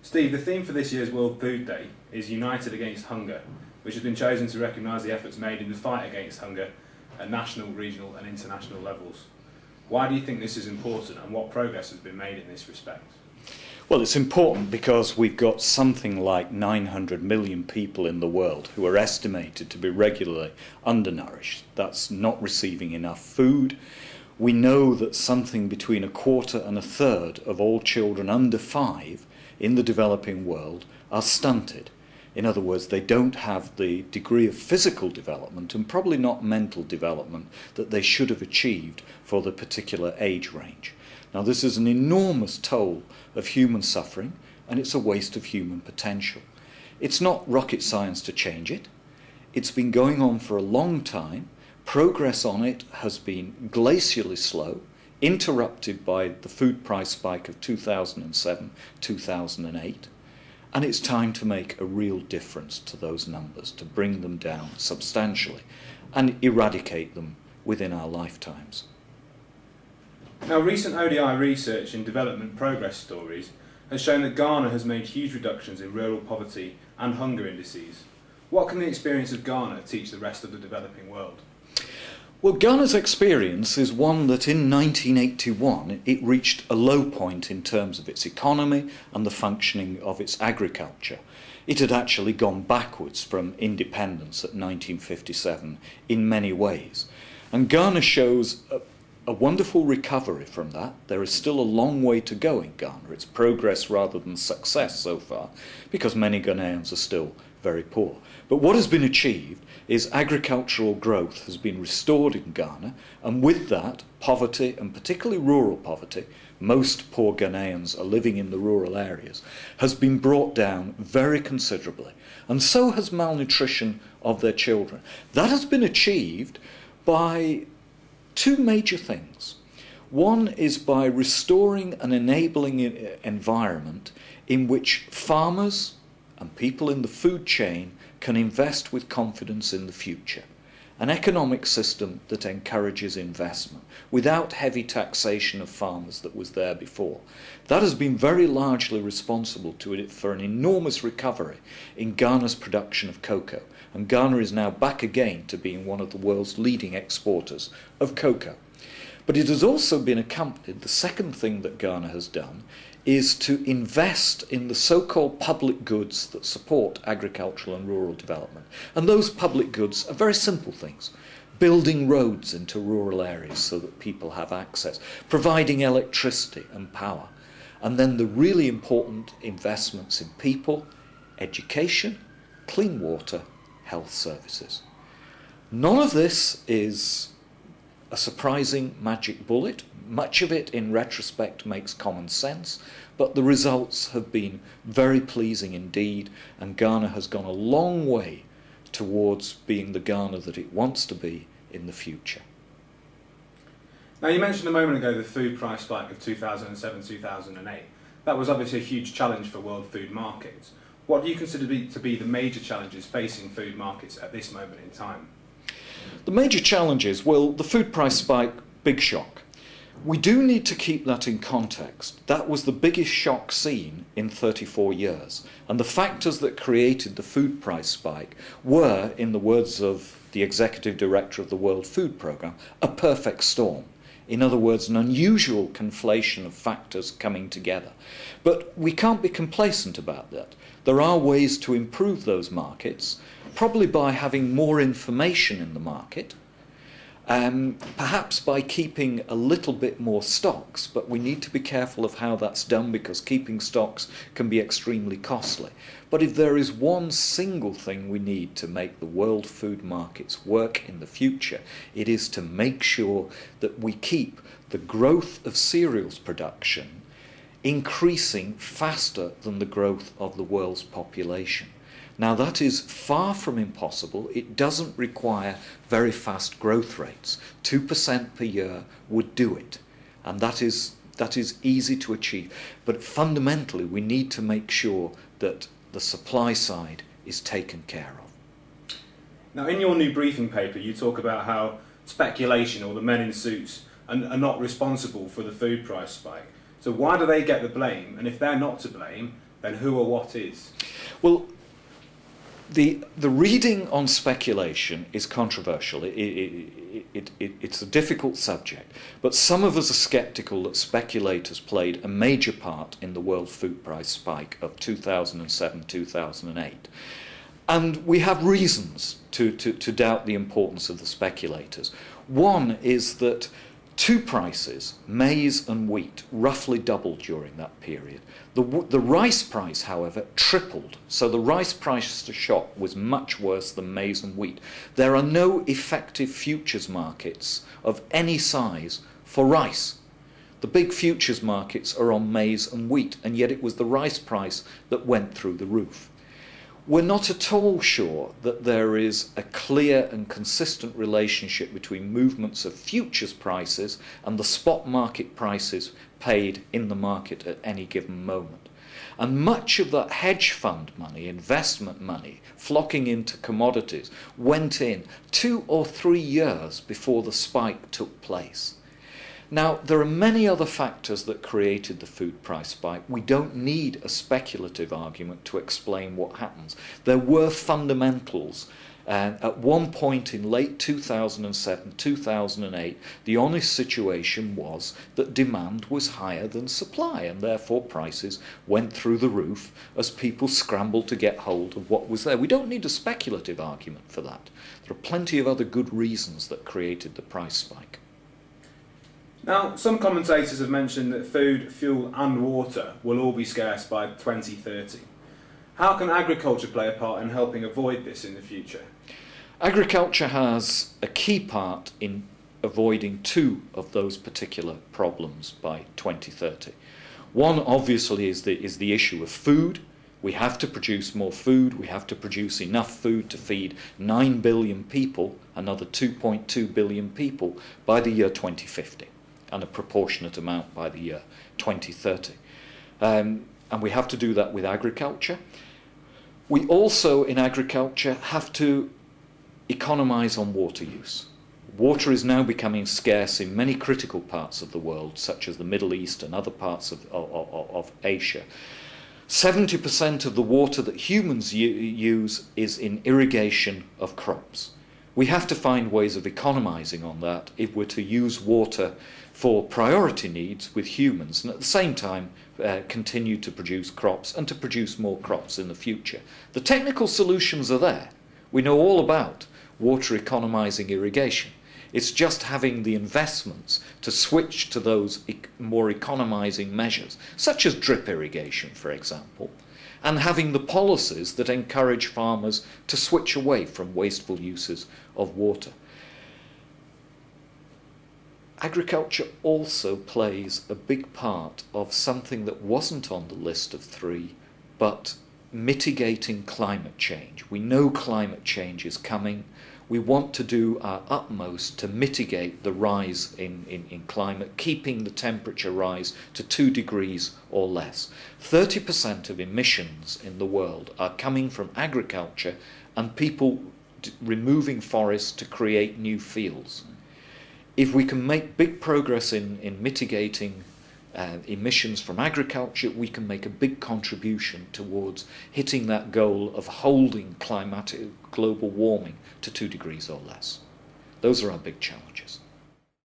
Steve, the theme for this year's World Food Day is United Against Hunger, which has been chosen to recognise the efforts made in the fight against hunger at national, regional and international levels. Why do you think this is important, and what progress has been made in this respect? Well, it's important because we've got something like 900 million people in the world who are estimated to be regularly undernourished. That's not receiving enough food. We know that something between a quarter and a third of all children under 5 in the developing world are stunted. In other words, they don't have the degree of physical development and probably not mental development that they should have achieved for the particular age range. Now, this is an enormous toll of human suffering, and it's a waste of human potential. It's not rocket science to change it. It's been going on for a long time. Progress on it has been glacially slow, interrupted by the food price spike of 2007, 2008. And it's time to make a real difference to those numbers, to bring them down substantially and eradicate them within our lifetimes. Now, recent ODI research in development progress stories has shown that Ghana has made huge reductions in rural poverty and hunger indices. What can the experience of Ghana teach the rest of the developing world? Well, Ghana's experience is one that in 1981 it reached a low point in terms of its economy and the functioning of its agriculture. It had actually gone backwards from independence at 1957 in many ways. And Ghana shows a wonderful recovery from that. There is still a long way to go in Ghana. It's progress rather than success so far, because many Ghanaians are still very poor. But what has been achieved is agricultural growth has been restored in Ghana, and with that, poverty, and particularly rural poverty, most poor Ghanaians are living in the rural areas, has been brought down very considerably. And so has malnutrition of their children. That has been achieved by two major things. One is by restoring an enabling environment in which farmers and people in the food chain can invest with confidence in the future. An economic system that encourages investment without heavy taxation of farmers that was there before. That has been very largely responsible for an enormous recovery in Ghana's production of cocoa. And Ghana is now back again to being one of the world's leading exporters of cocoa. But it has also been accompanied, the second thing that Ghana has done is to invest in the so-called public goods that support agricultural and rural development. And those public goods are very simple things. Building roads into rural areas so that people have access, providing electricity and power. And then the really important investments in people, education, clean water, health services. None of this is a surprising magic bullet. Much of it, in retrospect, makes common sense, but the results have been very pleasing indeed, and Ghana has gone a long way towards being the Ghana that it wants to be in the future. Now, you mentioned a moment ago the food price spike of 2007-2008. That was obviously a huge challenge for world food markets. What do you consider to be the major challenges facing food markets at this moment in time? The major challenges, well, the food price spike, big shock. We do need to keep that in context. That was the biggest shock seen in 34 years. And the factors that created the food price spike were, in the words of the executive director of the World Food Programme, a perfect storm. In other words, an unusual conflation of factors coming together. But we can't be complacent about that. There are ways to improve those markets, probably by having more information in the market, perhaps by keeping a little bit more stocks, but we need to be careful of how that's done because keeping stocks can be extremely costly. But if there is one single thing we need to make the world food markets work in the future, it is to make sure that we keep the growth of cereals production increasing faster than the growth of the world's population. Now, that is far from impossible. It doesn't require very fast growth rates. 2% per year would do it, and that is easy to achieve. But fundamentally, we need to make sure that the supply side is taken care of. Now, in your new briefing paper, you talk about how speculation, or the men in suits, are not responsible for the food price spike. So why do they get the blame? And if they're not to blame, then who or what is? Well, the reading on speculation is controversial. It's a difficult subject, but some of us are sceptical that speculators played a major part in the world food price spike of 2007-2008. And we have reasons to doubt the importance of the speculators. One is that two prices, maize and wheat, roughly doubled during that period. The rice price, however, tripled. So the rice price shock was much worse than maize and wheat. There are no effective futures markets of any size for rice. The big futures markets are on maize and wheat, and yet it was the rice price that went through the roof. We're not at all sure that there is a clear and consistent relationship between movements of futures prices and the spot market prices paid in the market at any given moment. And much of that hedge fund money, investment money, flocking into commodities, went in 2 or 3 years before the spike took place. Now, there are many other factors that created the food price spike. We don't need a speculative argument to explain what happens. There were fundamentals. At one point in late 2007, 2008, the honest situation was that demand was higher than supply, and therefore prices went through the roof as people scrambled to get hold of what was there. We don't need a speculative argument for that. There are plenty of other good reasons that created the price spike. Now, some commentators have mentioned that food, fuel and water will all be scarce by 2030. How can agriculture play a part in helping avoid this in the future? Agriculture has a key part in avoiding two of those particular problems by 2030. One, obviously, is the issue of food. We have to produce more food. We have to produce enough food to feed 9 billion people, another 2.2 billion people, by the year 2050. And a proportionate amount by the year 2030. And we have to do that with agriculture. We also, in agriculture, have to economise on water use. Water is now becoming scarce in many critical parts of the world, such as the Middle East and other parts of Asia. 70% of the water that humans use is in irrigation of crops. We have to find ways of economising on that if we're to use water for priority needs with humans, and at the same time continue to produce crops and to produce more crops in the future. The technical solutions are there. We know all about water economising irrigation. It's just having the investments to switch to those more economising measures, such as drip irrigation, for example, and having the policies that encourage farmers to switch away from wasteful uses of water. Agriculture also plays a big part of something that wasn't on the list of 3, but mitigating climate change. We know climate change is coming. We want to do our utmost to mitigate the rise in climate, keeping the temperature rise to 2 degrees or less. 30% of emissions in the world are coming from agriculture and people removing forests to create new fields. If we can make big progress in mitigating emissions from agriculture, we can make a big contribution towards hitting that goal of holding climatic global warming to 2 degrees or less. Those are our big challenges.